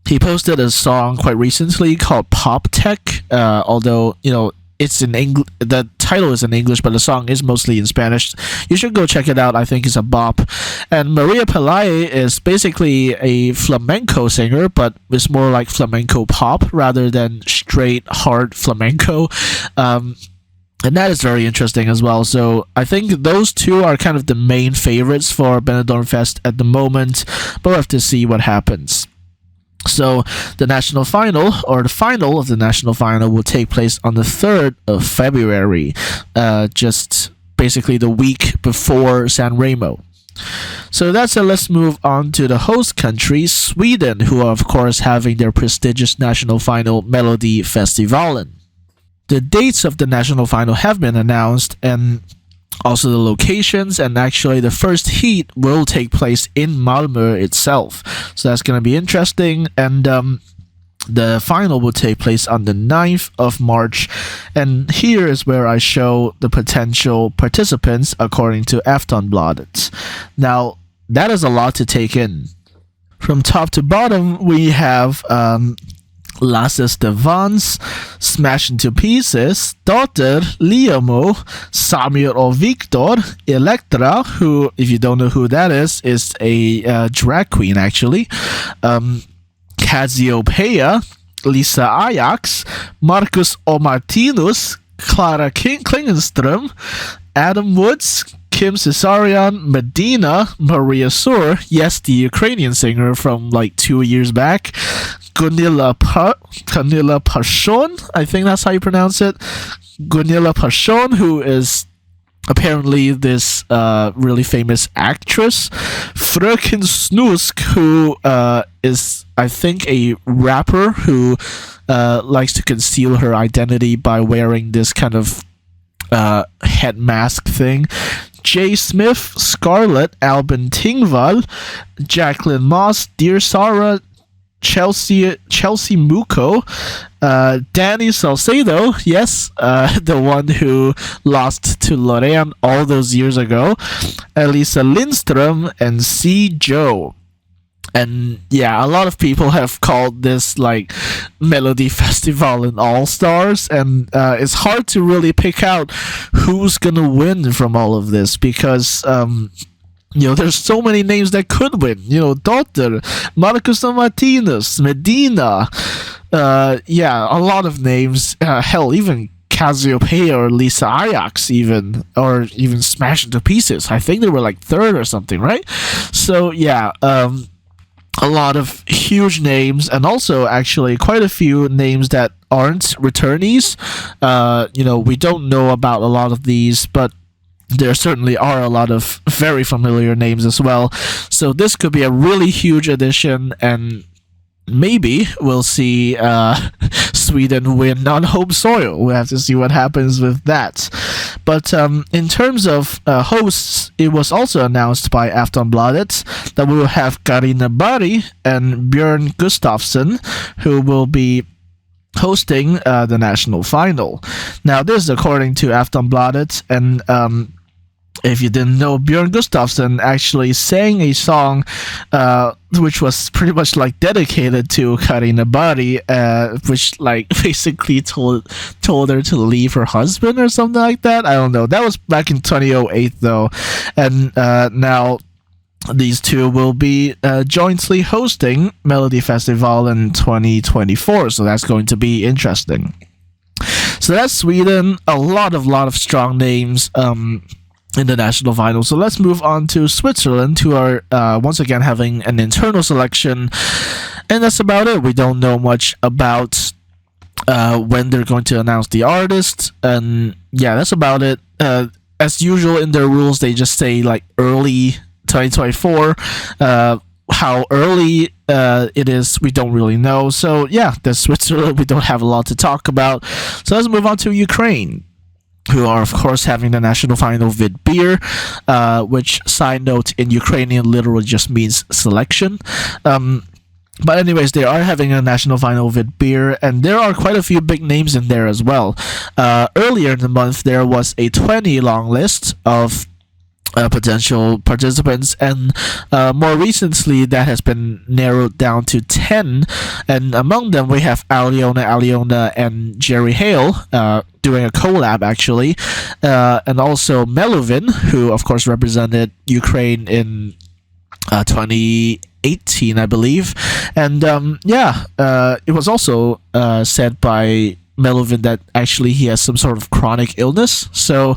He posted a song quite recently called Pop Tech, although, it's in English. The title is in English, but the song is mostly in Spanish. You should go check it out. I think it's a bop. And Maria Pelae is basically a flamenco singer, but it's more like flamenco pop rather than straight hard flamenco. And that is very interesting as well. So I think those 2 are kind of the main favorites for Benidorm Fest at the moment, but we'll have to see what happens. So the national final, or the final of the national final, will take place on the 3rd of February, just basically the week before Sanremo. So that's it. Let's move on to the host country, Sweden, who are of course having their prestigious national final, Melodifestivalen. The dates of the national final have been announced, and also the locations, and actually the first heat will take place in Malmö itself. So that's going to be interesting, and the final will take place on the 9th of March, and here is where I show the potential participants according to Aftonbladet. Now, that is a lot to take in. From top to bottom, we have Lasse Stefans, Smash Into Pieces, Dotter, Liamo, Samir or Victor, Elektra, who, if you don't know who that is a drag queen actually, Cassiopeia, Lisa Ajax, Marcus Omartinus, Clara Klingenström, Adam Woods, Kim Cesarian, Medina, Maria Sur, yes, the Ukrainian singer from like 2 years back, Gunilla Pashon, I think that's how you pronounce it. Gunilla Pashon, who is apparently this really famous actress. Fröken Snusk, who is, I think, a rapper who likes to conceal her identity by wearing this kind of head mask thing. Jay Smith, Scarlett, Albin Tingvall, Jacqueline Moss, Dear Sarah, Chelsea Muko, Danny Salcedo, yes, the one who lost to Lorraine all those years ago, Elisa Lindström, and C. Joe. And yeah, a lot of people have called this like Melodifestivalen All-Stars, and it's hard to really pick out who's gonna win from all of this, because there's so many names that could win. Dotter, Marcus Martinez, Medina, a lot of names. Hell, even Cassiopeia or Lisa Ajax, or even Smash Into Pieces. I think they were like 3rd or something, right? So yeah, a lot of huge names, and also actually quite a few names that aren't returnees. We don't know about a lot of these, but there certainly are a lot of very familiar names as well. So this could be a really huge addition, and maybe we'll see Sweden win on home soil. We'll have to see what happens with that. But in terms of hosts, it was also announced by Aftonbladet that we will have Karina Bari and Björn Gustafsson, who will be hosting the national final. Now, this is according to Aftonbladet, and if you didn't know, Björn Gustafsson actually sang a song which was pretty much like dedicated to Karina Bari, which like basically told her to leave her husband or something like that. I don't know. That was back in 2008 though, and now these two will be jointly hosting Melody Festival in 2024, so that's going to be interesting. So that's Sweden. A lot of strong names in the national final. So let's move on to Switzerland, who are once again having an internal selection, and that's about it. We don't know much about when they're going to announce the artist, and yeah, that's about it. As usual in their rules, they just say like early 2024. How early it is, we don't really know. So yeah, that's Switzerland. We don't have a lot to talk about. So let's move on to Ukraine, who are of course having the national final with beer, which, side note, in Ukrainian literally just means selection. But anyways, they are having a national final with beer, and there are quite a few big names in there as well. Earlier in the month, there was a 20 long list of potential participants, and more recently that has been narrowed down to 10, and among them we have Aliona and Jerry Hale doing a collab actually, and also Melovin, who of course represented Ukraine in 2018 I believe, and it was also said by Melovin that actually he has some sort of chronic illness, so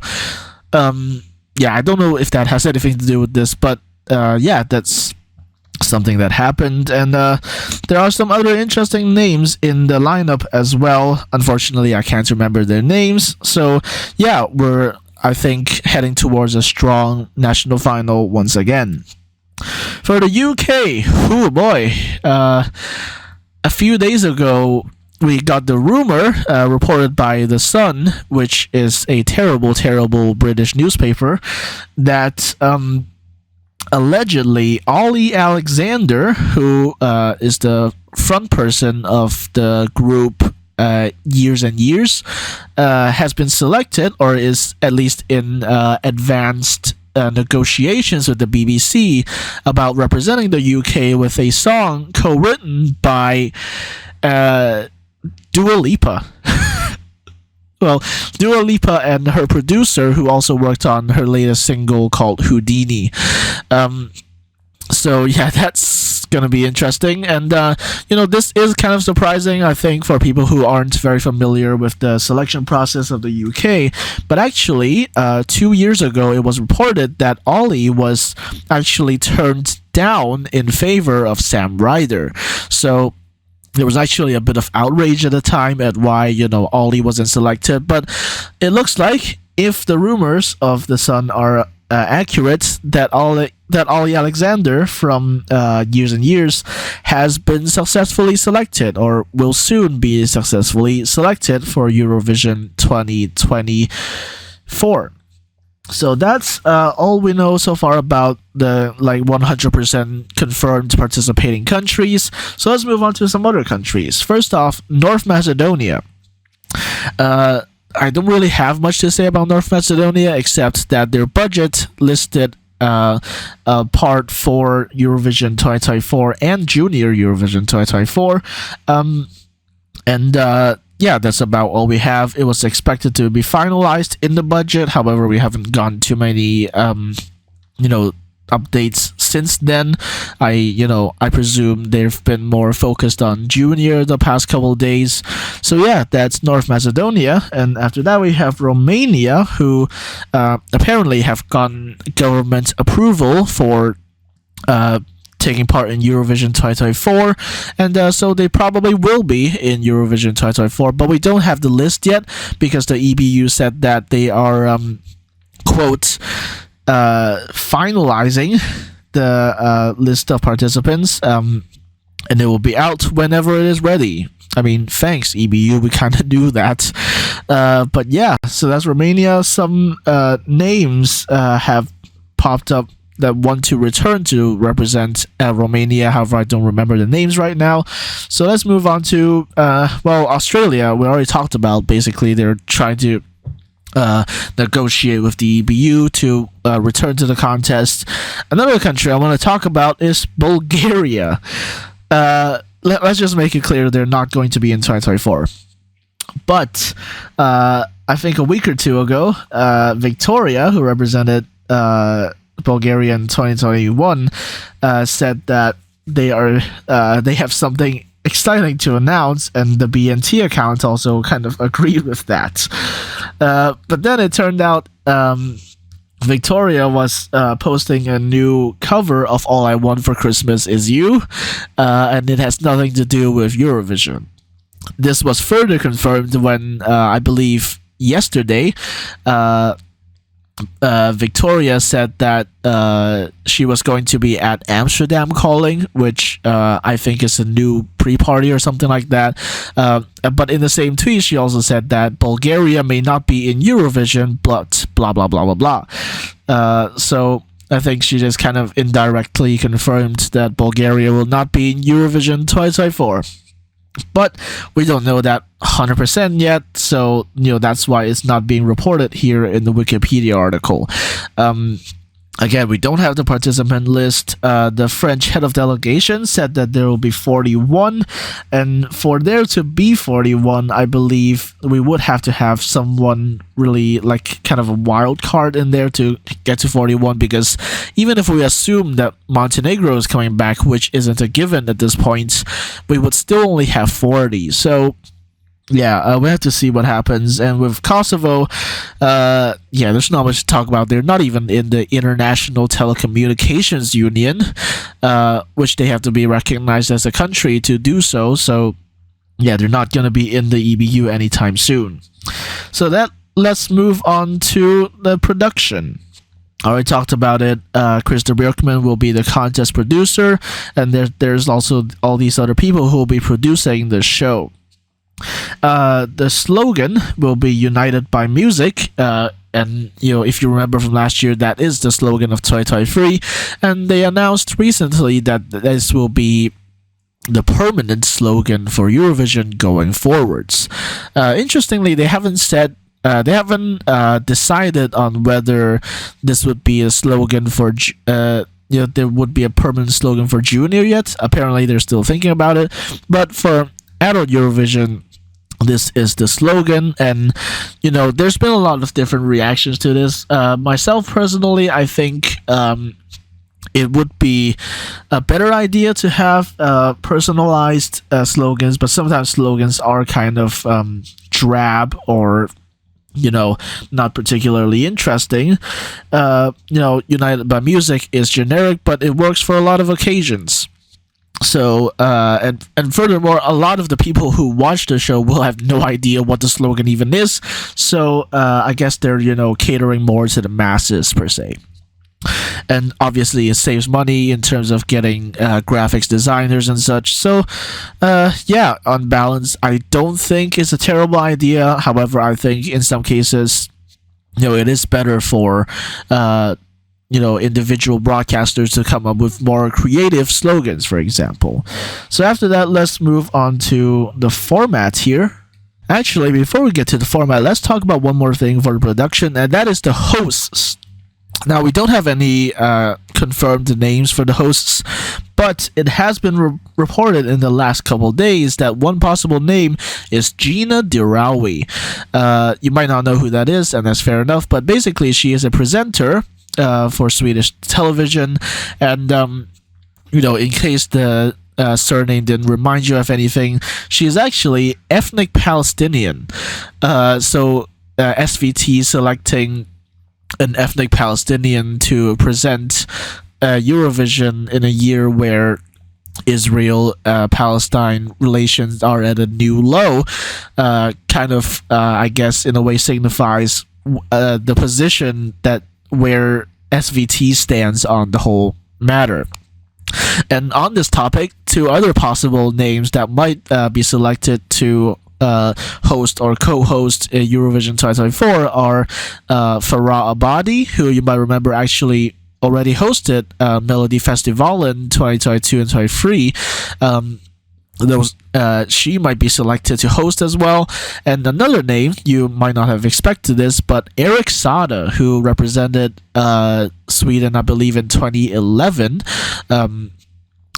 yeah, I don't know if that has anything to do with this, but that's something that happened. And there are some other interesting names in the lineup as well. Unfortunately, I can't remember their names. So yeah, we're, I think, heading towards a strong national final once again. For the UK, oh boy, a few days ago, we got the rumor reported by The Sun, which is a terrible, terrible British newspaper, that allegedly Ollie Alexander, who is the front person of the group Years and Years, has been selected, or is at least in advanced negotiations with the BBC about representing the UK with a song co-written by Dua Lipa. Well, Dua Lipa and her producer, who also worked on her latest single called Houdini. So yeah, that's gonna be interesting, and this is kind of surprising, I think, for people who aren't very familiar with the selection process of the UK. But actually, 2 years ago, it was reported that Ollie was actually turned down in favor of Sam Ryder. So there was actually a bit of outrage at the time at why, Ollie wasn't selected. But it looks like, if the rumors of The Sun are accurate, that Ollie Alexander from Years and Years has been successfully selected, or will soon be successfully selected for Eurovision 2024. So that's all we know so far about the 100% confirmed participating countries. So let's move on to some other countries. First off, North Macedonia. I don't really have much to say about North Macedonia, except that their budget listed part for Eurovision 2024 and Junior Eurovision 2024. Yeah, that's about all we have. It was expected to be finalized in the budget. However, we haven't gotten too many, updates since then. I presume they've been more focused on Junior the past couple of days. So yeah, that's North Macedonia. And after that, we have Romania, who apparently have gotten government approval for taking part in Eurovision 2024, and so they probably will be in Eurovision 2024, but we don't have the list yet because the EBU said that they are quote finalizing the list of participants, and it will be out whenever it is ready. I mean, thanks EBU, we kind of knew that, but yeah, so that's Romania. Some names have popped up that want to return to represent Romania. However, I don't remember the names right now. So let's move on to Australia. We already talked about. Basically, they're trying to negotiate with the EBU to return to the contest. Another country I want to talk about is Bulgaria. Let's just make it clear they're not going to be in 2024. But I think a week or two ago, Victoria, who represented Bulgaria in 2021, said that they have something exciting to announce, and the BNT account also kind of agreed with that. But then it turned out Victoria was posting a new cover of All I Want for Christmas Is You, and it has nothing to do with Eurovision. This was further confirmed when I believe yesterday Victoria said that she was going to be at Amsterdam Calling, which I think is a new pre-party or something like that. But in the same tweet, she also said that Bulgaria may not be in Eurovision, but blah, blah, blah, blah, blah. So I think she just kind of indirectly confirmed that Bulgaria will not be in Eurovision 2024. But we don't know that 100% yet, so that's why it's not being reported here in the Wikipedia article. Again, we don't have the participant list. The French head of delegation said that there will be 41, and for there to be 41, I believe we would have to have someone really like kind of a wild card in there to get to 41, because even if we assume that Montenegro is coming back, which isn't a given at this point, we would still only have 40. So yeah, we have to see what happens. And with Kosovo, there's not much to talk about. They're not even in the International Telecommunications Union, which they have to be recognized as a country to do so. So, yeah, they're not going to be in the EBU anytime soon. So let's move on to the production. I already talked about it. Krista Björkman will be the contest producer, and there's also all these other people who will be producing the show. The slogan will be United by Music, and if you remember from last year, that is the slogan of 2023, and they announced recently that this will be the permanent slogan for Eurovision going forwards. Interestingly, they haven't decided on whether this would be a slogan for there would be a permanent slogan for Junior yet. Apparently they're still thinking about it, but for adult Eurovision, this is the slogan. And there's been a lot of different reactions to this. Myself personally, I think it would be a better idea to have personalized slogans, but sometimes slogans are kind of drab or not particularly interesting. United by Music is generic, but it works for a lot of occasions. So, and furthermore, a lot of the people who watch the show will have no idea what the slogan even is. So, I guess they're, catering more to the masses per se. And obviously it saves money in terms of getting graphics designers and such. So, on balance, I don't think it's a terrible idea. However, I think in some cases, it is better for individual broadcasters to come up with more creative slogans, for example. So after that, let's move on to the format here. Actually, before we get to the format, let's talk about one more thing for the production, and that is the hosts. Now, we don't have any confirmed names for the hosts, but it has been reported in the last couple days that one possible name is Gina Dirawi. You might not know who that is, and that's fair enough, but basically she is a presenter for Swedish television, and in case the surname didn't remind you of anything, she is actually ethnic Palestinian. So SVT selecting an ethnic Palestinian to present Eurovision in a year where Israel Palestine relations are at a new low, I guess, in a way signifies the position that where SVT stands on the whole matter. And on this topic, two other possible names that might be selected to host or co-host Eurovision 2024 are Farah Abadi, who you might remember actually already hosted Melody Festival in 2022 and 2023. She might be selected to host as well. And another name, you might not have expected this, but Eric Sada, who represented Sweden, I believe, in 2011.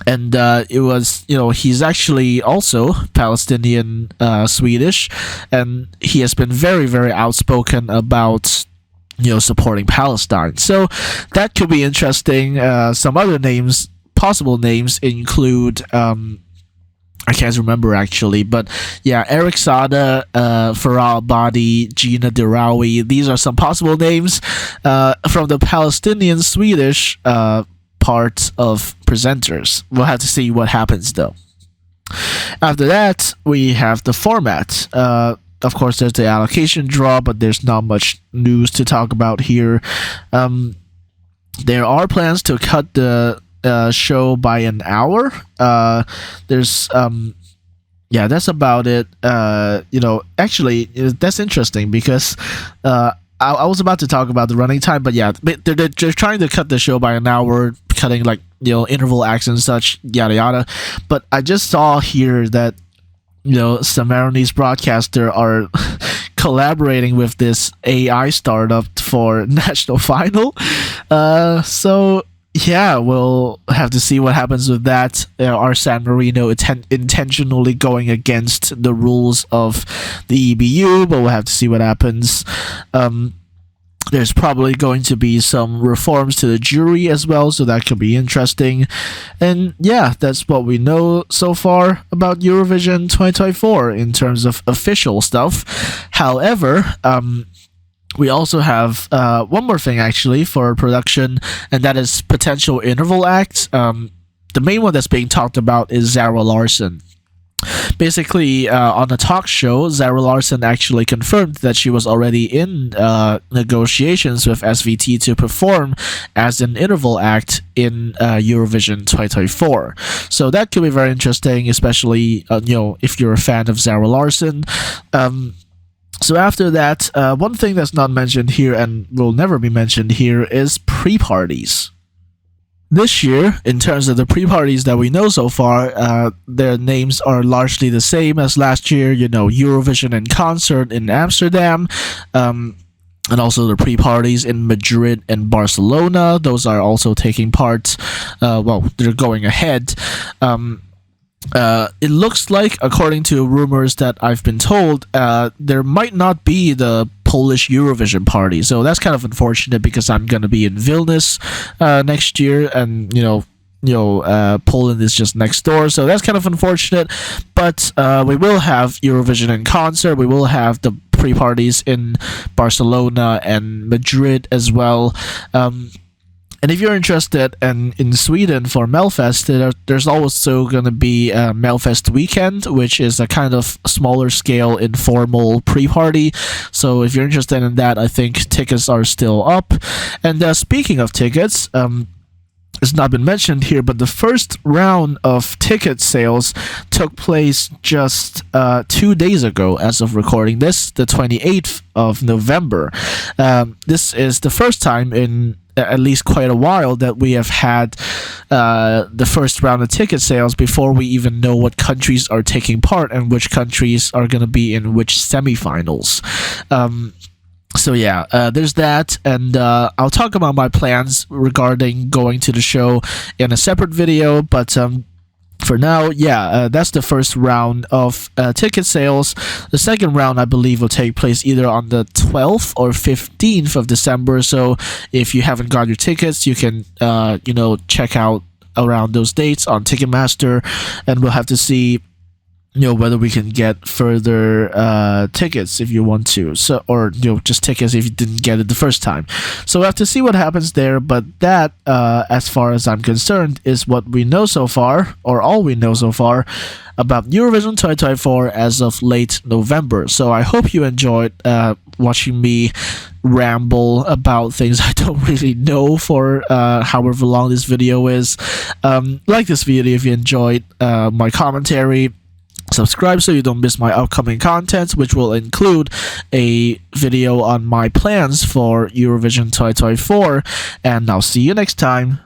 It was, he's actually also Palestinian Swedish, and he has been very, very outspoken about supporting Palestine. So that could be interesting. Some other names, possible names, include I can't remember actually, but yeah, Eric Sada, Farah Abadi, Gina Dirawi. These are some possible names from the Palestinian Swedish part of presenters. We'll have to see what happens though. After that, we have the format. Of course, there's the allocation draw, but there's not much news to talk about here. There are plans to cut the show by an hour. That's about it. Actually, that's interesting because I was about to talk about the running time, but yeah, they're trying to cut the show by an hour, cutting interval acts and such, yada yada. But I just saw here that Samarinese broadcaster are collaborating with this AI startup for national final. So yeah, we'll have to see what happens with that. Are San Marino intentionally going against the rules of the EBU? But we'll have to see what happens. There's probably going to be some reforms to the jury as well, so that could be interesting. And yeah, that's what we know so far about Eurovision 2024 in terms of official stuff. However, we also have one more thing actually for production, and that is potential interval acts. The main one that's being talked about is Zara Larsson. Basically, on a talk show, Zara Larsson actually confirmed that she was already in negotiations with SVT to perform as an interval act in Eurovision 2024. So that could be very interesting, especially if you're a fan of Zara Larsson. So after that, one thing that's not mentioned here and will never be mentioned here is pre-parties. This year, in terms of the pre-parties that we know so far, their names are largely the same as last year. Eurovision in concert in Amsterdam, and also the pre-parties in Madrid and Barcelona. Those are also taking part. They're going ahead. It looks like, according to rumors that I've been told, there might not be the Polish Eurovision party. So that's kind of unfortunate because I'm going to be in Vilnius next year, and Poland is just next door, so that's kind of unfortunate. But we will have Eurovision in concert. We will have the pre-parties in Barcelona and Madrid as well. And if you're interested in Sweden for Melfest, there's also going to be a Melfest weekend, which is a kind of smaller scale informal pre-party. So if you're interested in that, I think tickets are still up. And speaking of tickets, it's not been mentioned here, but the first round of ticket sales took place just 2 days ago as of recording this, the 28th of November. This is the first time in at least quite a while that we have had the first round of ticket sales before we even know what countries are taking part and which countries are going to be in which semifinals. So yeah, there's that, and I'll talk about my plans regarding going to the show in a separate video, but for now, that's the first round of ticket sales. The second round, I believe, will take place either on the 12th or 15th of December. So if you haven't got your tickets, you can, check out around those dates on Ticketmaster, and we'll have to see whether we can get further tickets if you want to, so, or just tickets if you didn't get it the first time. So we have to see what happens there, but that as far as I'm concerned is what we know so far, or all we know so far, about Eurovision 2024 as of late November. So I hope you enjoyed watching me ramble about things I don't really know for however long this video is. Like this video if you enjoyed my commentary. Subscribe so you don't miss my upcoming content, which will include a video on my plans for Eurovision 2024. And I'll see you next time.